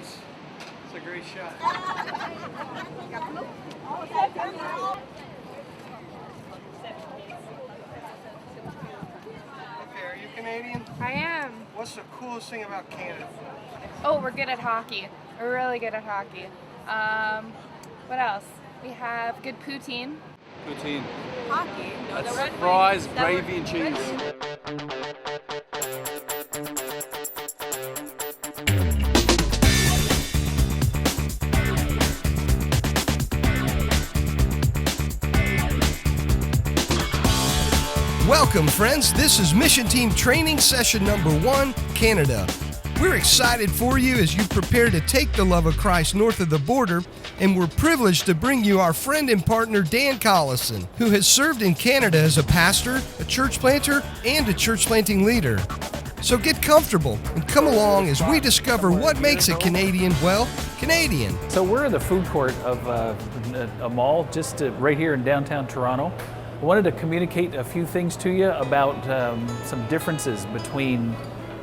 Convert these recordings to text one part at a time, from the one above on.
Thanks. It's a great shot. Okay, are you Canadian? I am. What's the coolest thing about Canada? Oh, we're good at hockey. We're really good at hockey. What else? We have good poutine. Poutine. Hockey? No, That's fries, gravy, and cheese. Welcome, friends. This is Mission Team Training Session number 1, Canada. We're excited for you as you prepare to take the love of Christ north of the border, and we're privileged to bring you our friend and partner, Dan Collison, who has served in Canada as a pastor, a church planter, and a church planting leader. So get comfortable and come along as we discover what makes a Canadian, well, Canadian. So we're in the food court of a mall just right here in downtown Toronto. I wanted to communicate a few things to you about some differences between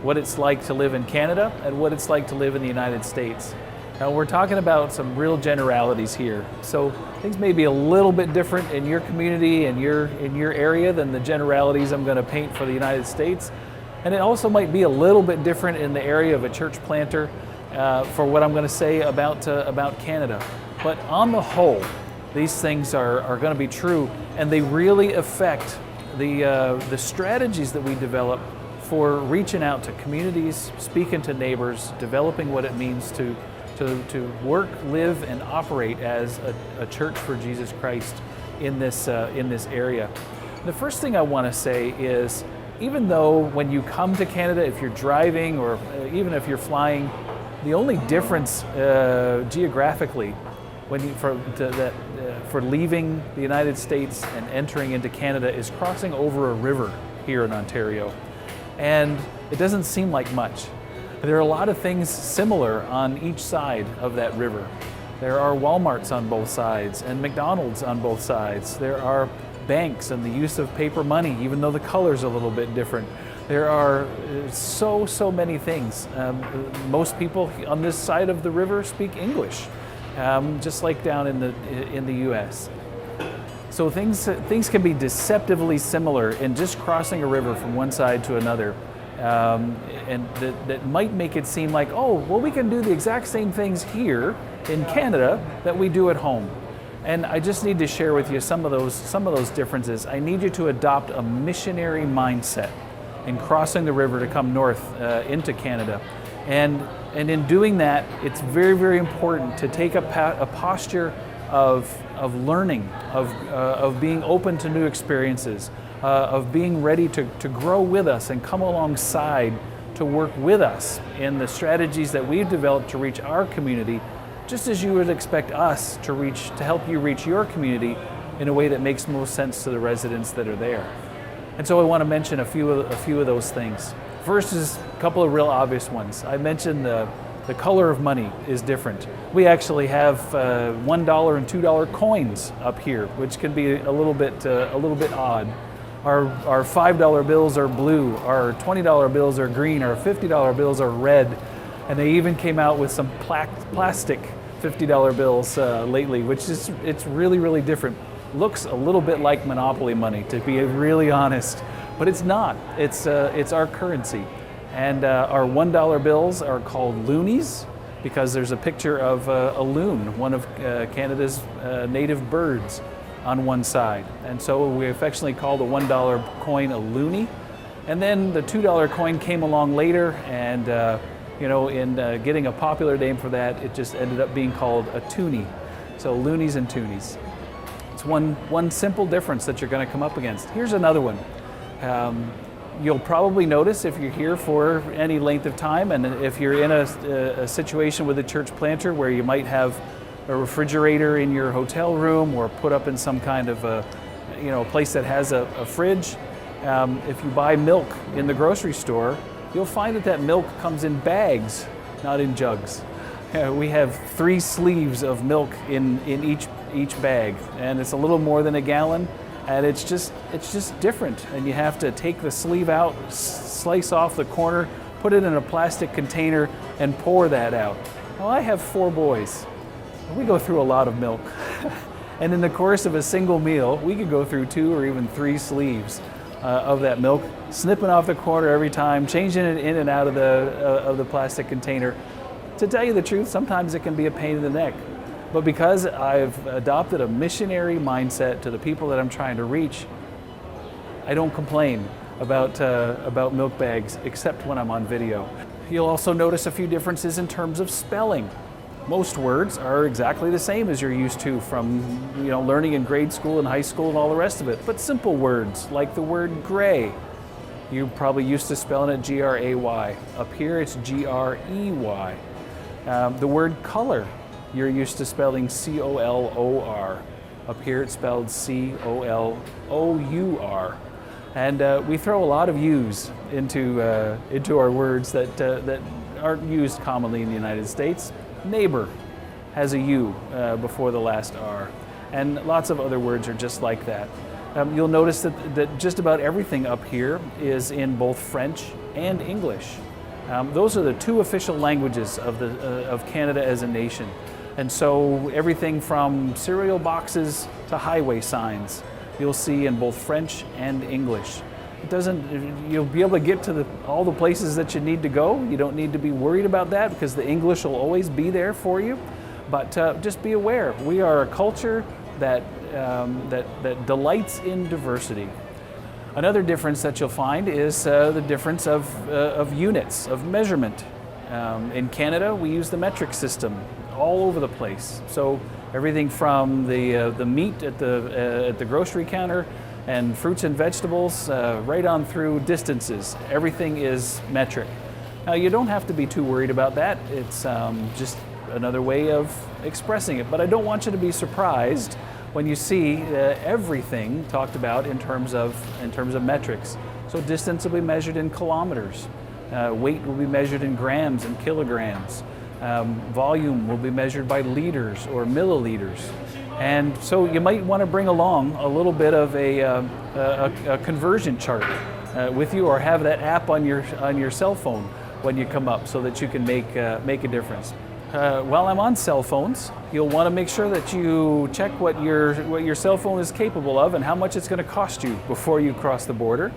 what it's like to live in Canada and what it's like to live in the United States. Now we're talking about some real generalities here. So things may be a little bit different in your community and in your area than the generalities I'm going to paint for the United States. And it also might be a little bit different in the area of a church planter for what I'm going to say about Canada. But on the whole, these things are going to be true, and they really affect the strategies that we develop for reaching out to communities, speaking to neighbors, developing what it means to work, live, and operate as a church for Jesus Christ in this area. The first thing I want to say is, even though when you come to Canada, if you're driving or even if you're flying, the only difference geographically for leaving the United States and entering into Canada is crossing over a river here in Ontario. And it doesn't seem like much. There are a lot of things similar on each side of that river. There are Walmarts on both sides and McDonald's on both sides. There are banks and the use of paper money, even though the color's a little bit different. There are so many things. Most people on this side of the river speak English, just like down in the U.S. So things can be deceptively similar in just crossing a river from one side to another, and that might make it seem like, oh, well, we can do the exact same things here in Canada that we do at home. And I just need to share with you some of those differences. I need you to adopt a missionary mindset in crossing the river to come north into Canada. And in doing that, it's very, very important to take a posture of learning, of being open to new experiences, of being ready to grow with us and come alongside to work with us in the strategies that we've developed to reach our community, just as you would expect us to help you reach your community in a way that makes most sense to the residents that are there. And so I want to mention a few of those things. First is a couple of real obvious ones. I mentioned the color of money is different. We actually have $1 and $2 coins up here, which can be a little bit odd. Our $5 bills are blue, our $20 bills are green, our $50 bills are red, and they even came out with some plastic $50 bills lately, which is it's really different. Looks a little bit like Monopoly money, to be really honest, but it's not. It's our currency. And our $1 bills are called loonies because there's a picture of a loon, one of Canada's native birds, on one side. And so we affectionately call the $1 coin a loonie. And then the $2 coin came along later, and in getting a popular name for that, it just ended up being called a toonie. So loonies and toonies. It's one simple difference that you're going to come up against. Here's another one. You'll probably notice if you're here for any length of time, and if you're in a situation with a church planter where you might have a refrigerator in your hotel room or put up in some kind of a place that has a fridge. If you buy milk in the grocery store, you'll find that milk comes in bags, not in jugs. We have 3 sleeves of milk in each bag, and it's a little more than a gallon. And it's just different. And you have to take the sleeve out, slice off the corner, put it in a plastic container, and pour that out. Well, I have 4 boys. We go through a lot of milk. And in the course of a single meal, we could go through 2 or even 3 sleeves of that milk, snipping off the corner every time, changing it in and out of the plastic container. To tell you the truth, sometimes it can be a pain in the neck. But because I've adopted a missionary mindset to the people that I'm trying to reach, I don't complain about milk bags, except when I'm on video. You'll also notice a few differences in terms of spelling. Most words are exactly the same as you're used to from learning in grade school and high school and all the rest of it. But simple words like the word gray, you're probably used to spelling it G-R-A-Y. Up here it's G-R-E-Y. The word color, you're used to spelling C-O-L-O-R. Up here it's spelled C-O-L-O-U-R. And we throw a lot of U's into our words that aren't used commonly in the United States. Neighbor has a U before the last R. And lots of other words are just like that. You'll notice that just about everything up here is in both French and English. Those are the 2 official languages of Canada as a nation. And so everything from cereal boxes to highway signs, you'll see in both French and English. You'll be able to get to all the places that you need to go. You don't need to be worried about that because the English will always be there for you. But just be aware, we are a culture that delights in diversity. Another difference that you'll find is the difference of units, of measurement. In Canada, we use the metric system all over the place. So everything from the meat at the grocery counter and fruits and vegetables, right on through distances. Everything is metric. Now, you don't have to be too worried about that. It's just another way of expressing it. But I don't want you to be surprised when you see everything talked about in terms of metrics. So distance will be measured in kilometers. Weight will be measured in grams and kilograms. Volume will be measured by liters or milliliters. And so you might want to bring along a little bit of a conversion chart with you, or have that app on your cell phone when you come up, so that you can make a difference. While I'm on cell phones, you'll want to make sure that you check what your cell phone is capable of and how much it's going to cost you before you cross the border.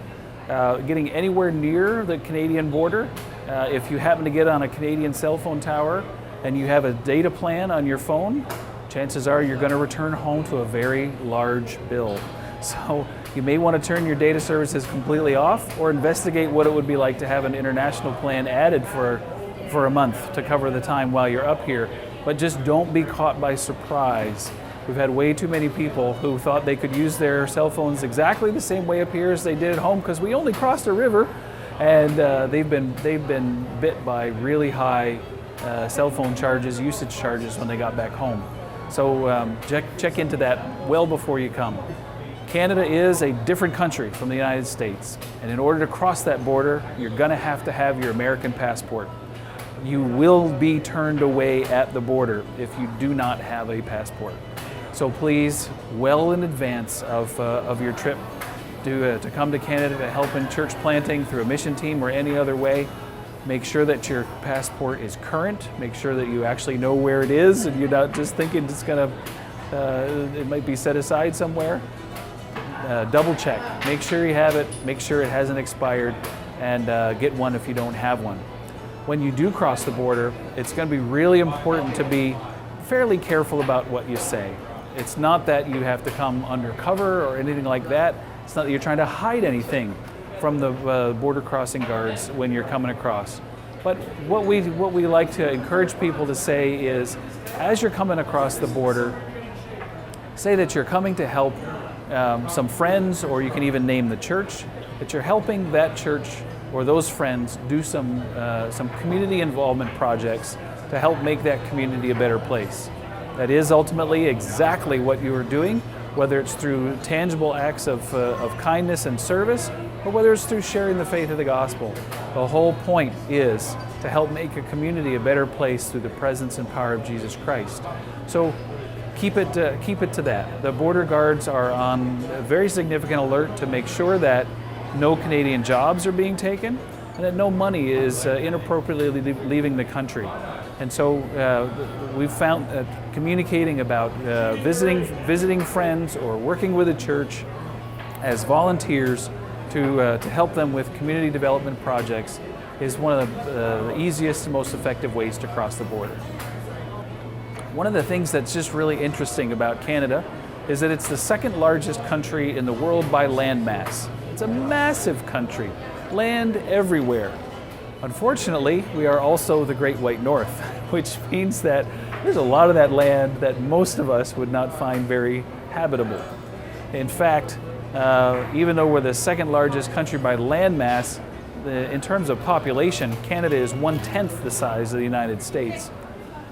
Getting anywhere near the Canadian border, if you happen to get on a Canadian cell phone tower and you have a data plan on your phone, chances are you're going to return home to a very large bill. So you may want to turn your data services completely off, or investigate what it would be like to have an international plan added for a month to cover the time while you're up here. But just don't be caught by surprise. We've had way too many people who thought they could use their cell phones exactly the same way up here as they did at home, because we only crossed a river, and they've been bit by really high cell phone charges, usage charges when they got back home. So check into that well before you come. Canada is a different country from the United States, and in order to cross that border, you're going to have your American passport. You will be turned away at the border if you do not have a passport. So please, well in advance of your trip to come to Canada to help in church planting through a mission team or any other way, make sure that your passport is current. Make sure that you actually know where it is and you're not just thinking it might be set aside somewhere. Double check. Make sure you have it. Make sure it hasn't expired, and get one if you don't have one. When you do cross the border, it's going to be really important to be fairly careful about what you say. It's not that you have to come undercover or anything like that. It's not that you're trying to hide anything from the border crossing guards when you're coming across. But what we like to encourage people to say is, as you're coming across the border, say that you're coming to help some friends, or you can even name the church, that you're helping that church or those friends do some community involvement projects to help make that community a better place. That is ultimately exactly what you are doing, whether it's through tangible acts of kindness and service, or whether it's through sharing the faith of the gospel. The whole point is to help make a community a better place through the presence and power of Jesus Christ. So keep it to that. The border guards are on a very significant alert to make sure that no Canadian jobs are being taken and that no money is inappropriately leaving the country. And so we've found communicating about visiting friends or working with a church as volunteers to help them with community development projects is one of the easiest and most effective ways to cross the border. One of the things that's just really interesting about Canada is that it's the second largest country in the world by land mass. It's a massive country, land everywhere. Unfortunately, we are also the Great White North, which means that there's a lot of that land that most of us would not find very habitable. In fact, even though we're the second largest country by land mass, in terms of population, Canada is 1/10 the size of the United States.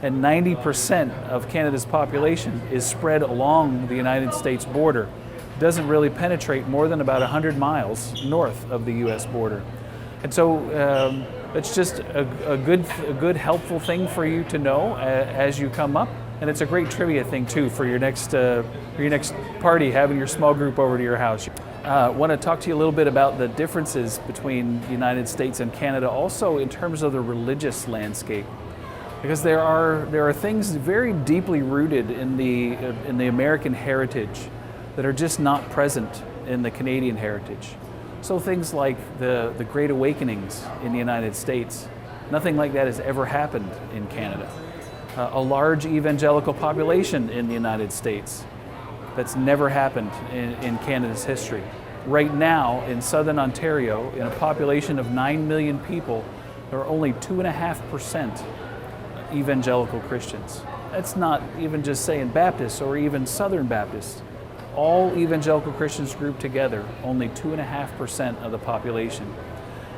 And 90% of Canada's population is spread along the United States border. It doesn't really penetrate more than about 100 miles north of the US border. And so it's just a good helpful thing for you to know as you come up. And it's a great trivia thing too for your next party, having your small group over to your house. I want to talk to you a little bit about the differences between the United States and Canada, also in terms of the religious landscape, because there are things very deeply rooted in the American heritage that are just not present in the Canadian heritage. So things like the Great Awakenings in the United States, nothing like that has ever happened in Canada. A large evangelical population in the United States, that's never happened in Canada's history. Right now, in southern Ontario, in a population of 9 million people, there are only 2.5% evangelical Christians. That's not even just saying Baptists or even Southern Baptists. All evangelical Christians grouped together, only 2.5% of the population.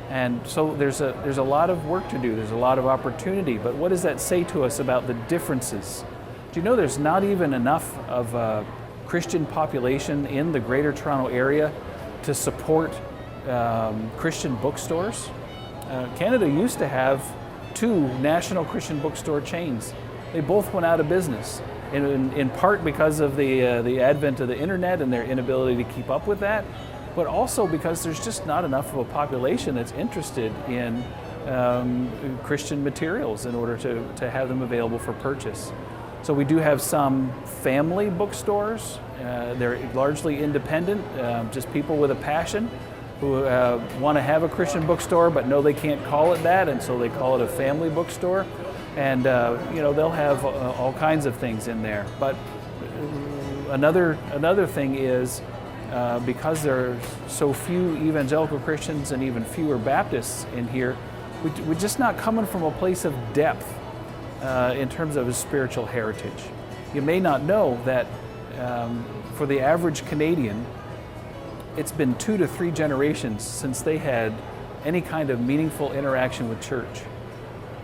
And so there's a lot of work to do, there's a lot of opportunity, but what does that say to us about the differences? Do you know there's not even enough of a Christian population in the Greater Toronto area to support Christian bookstores? Canada used to have 2 national Christian bookstore chains. They both went out of business, in part because of the advent of the internet and their inability to keep up with that, but also because there's just not enough of a population that's interested in Christian materials in order to have them available for purchase. So we do have some family bookstores. They're largely independent, just people with a passion who want to have a Christian bookstore but know they can't call it that, and so they call it a family bookstore. And they'll have all kinds of things in there. But another thing is because there are so few evangelical Christians and even fewer Baptists in here, we're just not coming from a place of depth in terms of his spiritual heritage. You may not know that for the average Canadian, it's been 2 to 3 generations since they had any kind of meaningful interaction with church.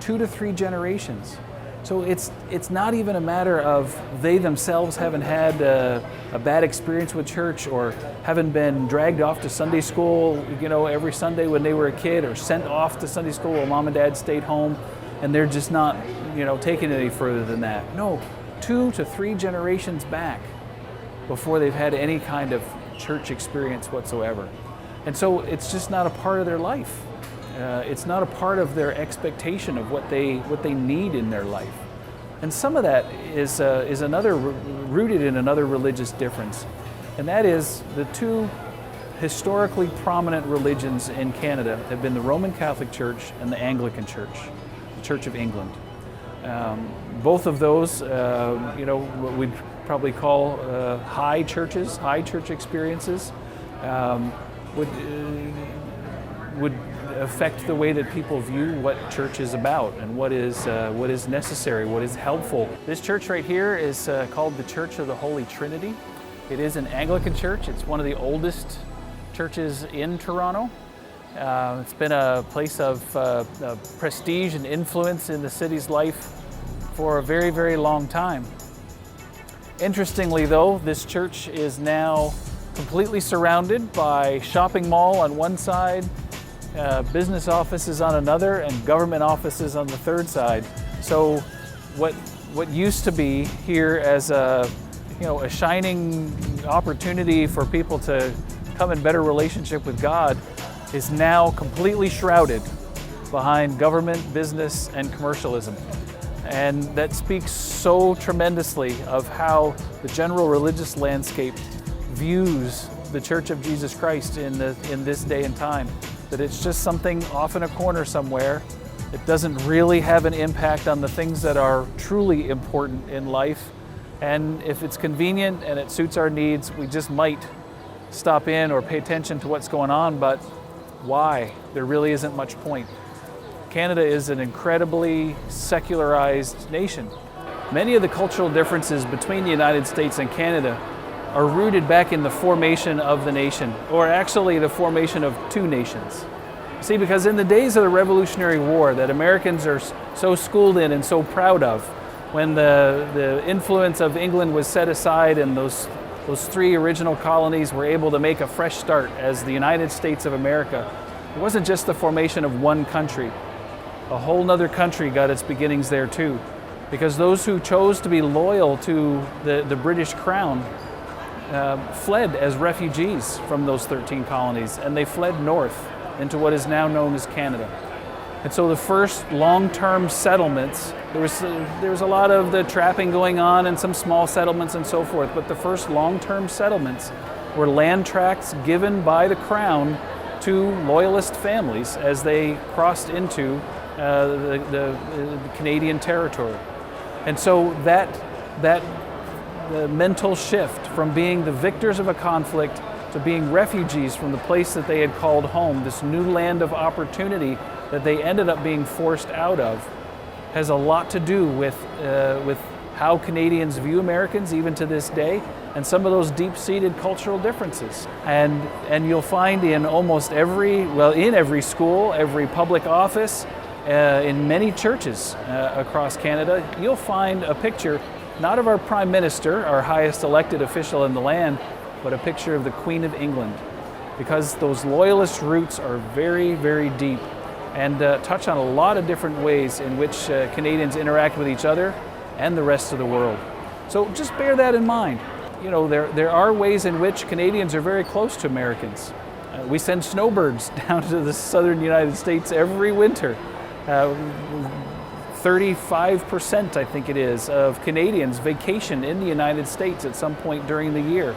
2 to 3 generations. So it's not even a matter of they themselves haven't had a bad experience with church or haven't been dragged off to Sunday school, every Sunday when they were a kid, or sent off to Sunday school while mom and dad stayed home, and they're just not, taking it any further than that. No, 2 to 3 generations back before they've had any kind of church experience whatsoever. And so it's just not a part of their life. It's not a part of their expectation of what they need in their life. And some of that is rooted in another religious difference. And that is the 2 historically prominent religions in Canada have been the Roman Catholic Church and the Anglican Church, the Church of England. Both of those, what we'd probably call high churches, high church experiences, would affect the way that people view what church is about and what is necessary, what is helpful. This church right here is called the Church of the Holy Trinity. It is an Anglican church. It's one of the oldest churches in Toronto. It's been a place of prestige and influence in the city's life for a very, very long time. Interestingly though, this church is now completely surrounded by shopping mall on one side, business offices on another, and government offices on the third side. So what used to be here as a shining opportunity for people to come in better relationship with God is now completely shrouded behind government, business, and commercialism. And that speaks so tremendously of how the general religious landscape views the Church of Jesus Christ in this day and time. That it's just something off in a corner somewhere. It doesn't really have an impact on the things that are truly important in life. And if it's convenient and it suits our needs, we just might stop in or pay attention to what's going on, but why? There really isn't much point. Canada is an incredibly secularized nation. Many of the cultural differences between the United States and Canada are rooted back in the formation of the nation, or actually the formation of two nations. See, because in the days of the Revolutionary War that Americans are so schooled in and so proud of, when the influence of England was set aside and those three original colonies were able to make a fresh start as the United States of America, it wasn't just the formation of one country. A whole nother country got its beginnings there too, because those who chose to be loyal to the British Crown fled as refugees from those 13 colonies, and they fled north into what is now known as Canada. And so the first long-term settlements, there was a lot of the trapping going on and some small settlements and so forth, but the first long-term settlements were land tracts given by the Crown to loyalist families as they crossed into the Canadian territory. And so that the mental shift from being the victors of a conflict to being refugees from the place that they had called home, this new land of opportunity that they ended up being forced out of, has a lot to do with how Canadians view Americans even to this day, and some of those deep-seated cultural differences. And you'll find in almost every school, every public office, in many churches across Canada, you'll find a picture, not of our Prime Minister, our highest elected official in the land, but a picture of the Queen of England, because those loyalist roots are very, very deep and touch on a lot of different ways in which Canadians interact with each other and the rest of the world. So just bear that in mind. You know, there are ways in which Canadians are very close to Americans. We send snowbirds down to the southern United States every winter. 35%, I think it is, of Canadians vacation in the United States at some point during the year.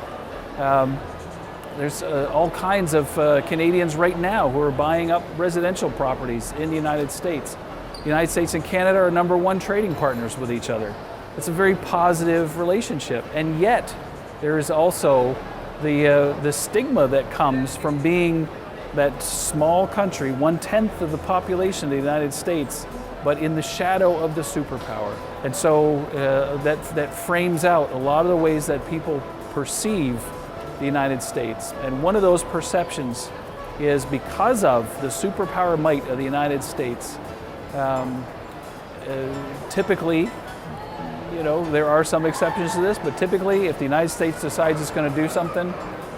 There's all kinds of Canadians right now who are buying up residential properties in the United States. The United States and Canada are #1 trading partners with each other. It's a very positive relationship, and yet there is also the stigma that comes from being that small country, 1/10 of the population of the United States, but in the shadow of the superpower. And so that frames out a lot of the ways that people perceive the United States. And one of those perceptions is because of the superpower might of the United States. Typically, you know, there are some exceptions to this, but typically if the United States decides it's going to do something,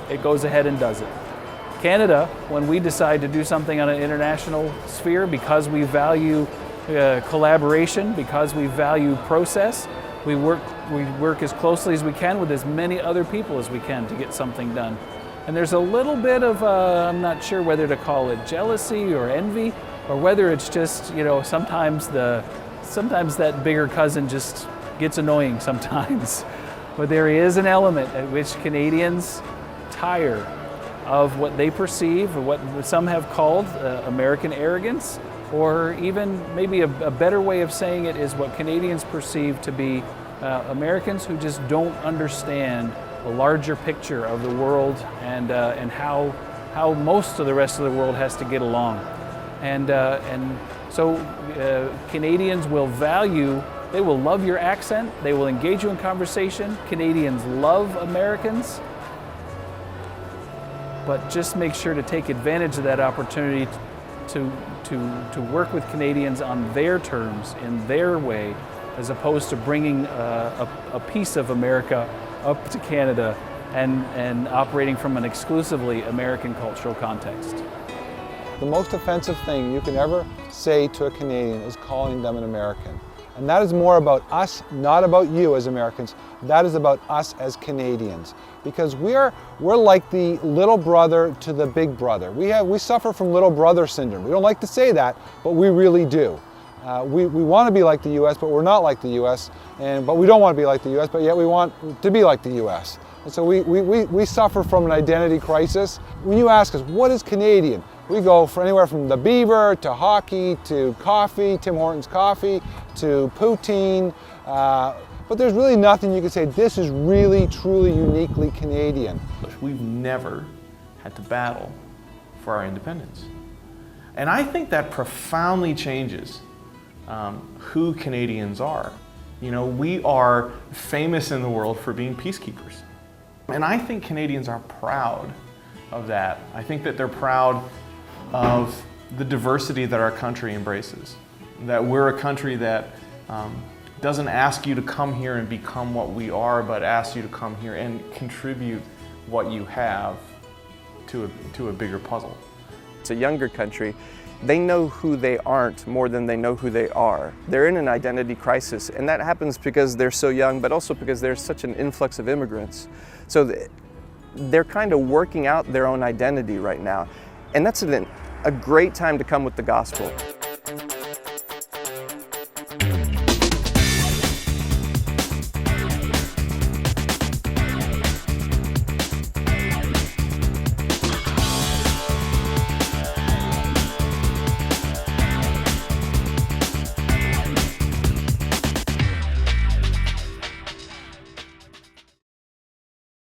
it goes ahead and does it. Canada, when we decide to do something on an international sphere, because we value collaboration, because we value process, we work as closely as we can with as many other people as we can to get something done. And there's a little bit of, I'm not sure whether to call it jealousy or envy, or whether it's just, you know, sometimes that bigger cousin just gets annoying sometimes. But there is an element at which Canadians tire of what they perceive, or what some have called American arrogance, or even maybe a better way of saying it is what Canadians perceive to be Americans who just don't understand the larger picture of the world and how most of the rest of the world has to get along. And so Canadians will they will love your accent, they will engage you in conversation. Canadians love Americans, but just make sure to take advantage of that opportunity to work with Canadians on their terms, in their way, as opposed to bringing a piece of America up to Canada and operating from an exclusively American cultural context. The most offensive thing you can ever say to a Canadian is calling them an American. And that is more about us, not about you as Americans. That is about us as Canadians. Because we're like the little brother to the big brother. We suffer from little brother syndrome. We don't like to say that, but we really do. We want to be like the U.S., but we're not like the U.S., but we don't want to be like the U.S., but yet we want to be like the U.S. And so we suffer from an identity crisis. When you ask us, what is Canadian? We go for anywhere from the beaver to hockey to coffee, Tim Hortons coffee, to poutine. But there's really nothing you can say, this is really, truly, uniquely Canadian. We've never had to battle for our independence. And I think that profoundly changes who Canadians are. You know, we are famous in the world for being peacekeepers. And I think Canadians are proud of that. I think that they're proud of the diversity that our country embraces. That we're a country that doesn't ask you to come here and become what we are, but asks you to come here and contribute what you have to a bigger puzzle. It's a younger country. They know who they aren't more than they know who they are. They're in an identity crisis, and that happens because they're so young, but also because there's such an influx of immigrants. So they're kind of working out their own identity right now. And that's a great time to come with the gospel.